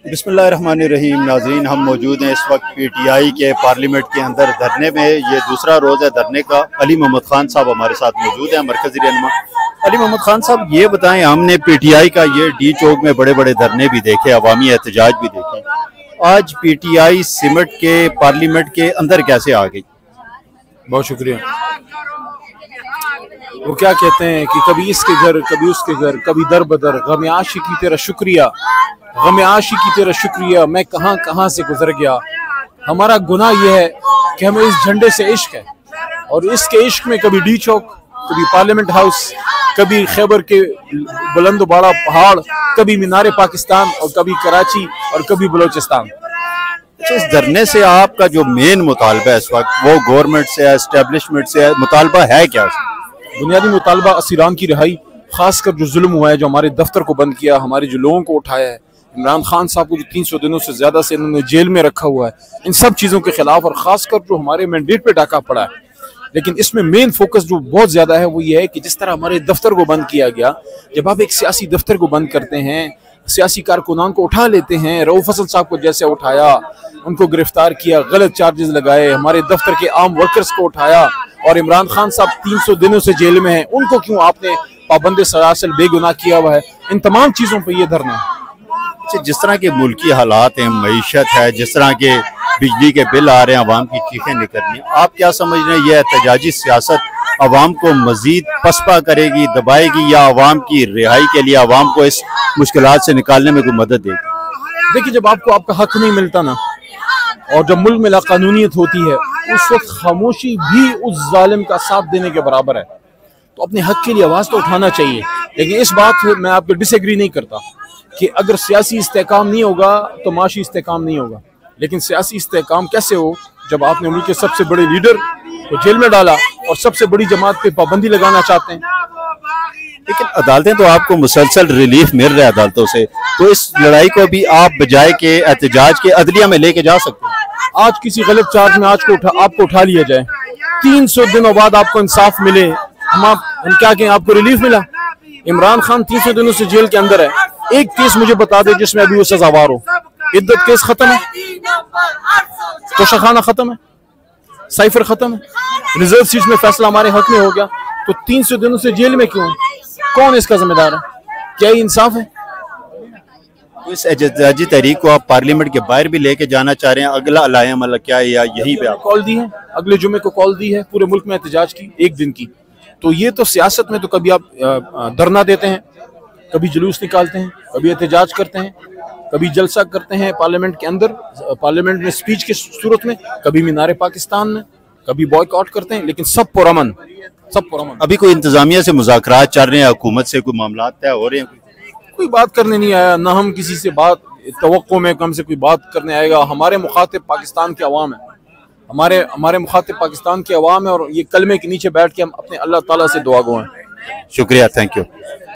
बिस्मिल्लाहिर्रहमानिर्रहीम। नाज़रीन, हम मौजूद हैं इस वक्त PTI के पार्लियामेंट के अंदर धरने में। ये दूसरा रोज़ है धरने का। अली मोहम्मद खान साहब हमारे साथ मौजूद हैं, मरकज़ी रहनुमा। अली मोहम्मद खान साहब, ये बताएं, हमने PTI का ये डी चौक में बड़े बड़े धरने भी देखे, अवामी एहतजाज भी देखे, आज PTI सिमट के पार्लियामेंट के अंदर कैसे आ गई? बहुत शुक्रिया। वो क्या कहते हैं कि कभी इसके घर कभी उसके घर, कभी दर बदर, गम आशिकी तेरा शुक्रिया, गम आशिकी तेरा शुक्रिया, मैं कहाँ कहाँ से गुजर गया। हमारा गुनाह यह है कि हमें इस झंडे से इश्क है, और इसके इश्क में कभी डी चौक, कभी पार्लियामेंट हाउस, कभी खैबर के बुलंद बाड़ा पहाड़, कभी मीनार पाकिस्तान, और कभी कराची, और कभी बलोचिस्तान। इस धरने से आपका जो मेन मुतालबा है इस वक्त, वो गवर्नमेंट से है, एस्टेब्लिशमेंट से है, मुतालबा है क्या? बुनियादी मुतालबा असीरान की रिहाई, खासकर जो जुल्म हुआ है, जो हमारे दफ्तर को बंद किया, हमारे जो लोगों को उठाया है, इमरान खान साहब को जो 300 दिनों से ज्यादा से इन्होंने जेल में रखा हुआ है, इन सब चीज़ों के खिलाफ, और खासकर जो हमारे मैंडेट पे डाका पड़ा है। लेकिन इसमें मेन फोकस जो बहुत ज्यादा है वो ये है कि जिस तरह हमारे दफ्तर को बंद किया गया, जब आप एक सियासी दफ्तर को बंद करते हैं, सियासी कारकुनान को उठा लेते हैं, रऊफ हसन साहब को जैसे उठाया, उनको गिरफ्तार किया, गलत चार्जेस लगाए, हमारे दफ्तर के आम वर्कर्स को उठाया, और इमरान खान साहब 300 दिनों से जेल में हैं, उनको क्यों आपने पाबंद सरासल बेगुनाह किया हुआ है? इन तमाम चीज़ों पर यह धरना है। जिस तरह के मुल्की हालात हैं, मईशत है, जिस तरह के बिजली के बिल आ रहे हैं, आवाम की चीखें निकल रही हैं, आप क्या समझ रहे हैं, यह एहतजाजी सियासत आवाम को मजीद पसपा करेगी, दबाएगी, या आवाम की रिहाई के लिए आवाम को इस मुश्किलात से निकालने में कोई मदद देगी? देखिए, जब आपको आपका हक नहीं मिलता ना, और जब मुल्क में लाकानूनियत होती है, उस वक्त खामोशी भी उस जालिम का साथ देने के बराबर है। तो अपने हक के लिए आवाज़ तो उठाना चाहिए। लेकिन इस बात में मैं आपको डिसएग्री नहीं करता कि अगर सियासी इस्तेकाम नहीं होगा तो माशी इस्तेकाम नहीं होगा। लेकिन सियासी इस्तेकाम कैसे हो जब आपने मुल्क के सबसे बड़े लीडर को जेल में डाला और सबसे बड़ी जमात पे पाबंदी लगाना चाहते हैं। लेकिन अदालतें तो आपको मुसलसल रिलीफ मिल रहा है अदालतों से, तो इस लड़ाई को भी आप बजाय के एहतजाज के अदलिया में लेके जा सकते हैं। आज किसी गलत चार्ज में आपको उठा लिया जाए, 300 दिनों बाद आपको इंसाफ मिले, हम क्या कहें, आपको रिलीफ मिला। इमरान खान 300 दिनों से जेल के अंदर है। एक केस मुझे बता दे जिसमें अभी वो सजावार हो। इद्दत केस खत्म है, तोशाखाना खत्म है, साइफर खत्म है, रिजर्व सीट में फैसला हमारे हक में हो गया, तो 300 दिनों से जेल में क्यों? कौन इसका जिम्मेदार है? क्या ये इंसाफ है? तो इस एहतजाजी तहरीक को आप पार्लियामेंट के बाहर भी लेके जाना चाह रहे हैं? अगला अलायम क्या है, या यहीं पे आप कॉल दी है? अगले जुमे को कॉल दी है पूरे मुल्क में एहतजाज की, एक दिन की। तो ये तो सियासत में तो कभी आप धरना देते हैं, कभी जुलूस निकालते हैं, कभी एहतजाज करते हैं, कभी जलसा करते हैं पार्लियामेंट के अंदर, पार्लियामेंट में स्पीच की सूरत में, कभी मीनार पाकिस्तान में, कभी बॉयकॉट करते हैं, लेकिन सब पुरअमन, सब पुरअमन। अभी कोई इंतजामिया से मुज़ाकरात चल रहे हैं, हुकूमत से कोई मामला तय हो रहे हैं? कोई बात करने नहीं आया, ना हम किसी से बात तवक्को में कम से कोई बात करने आएगा। हमारे मुखातिब पाकिस्तान के अवाम है, हमारे मुखातिब पाकिस्तान के अवाम है, और ये कलमे के नीचे बैठ के हम अपने अल्लाह ताला से दुआ गो हैं। शुक्रिया, थैंक यू।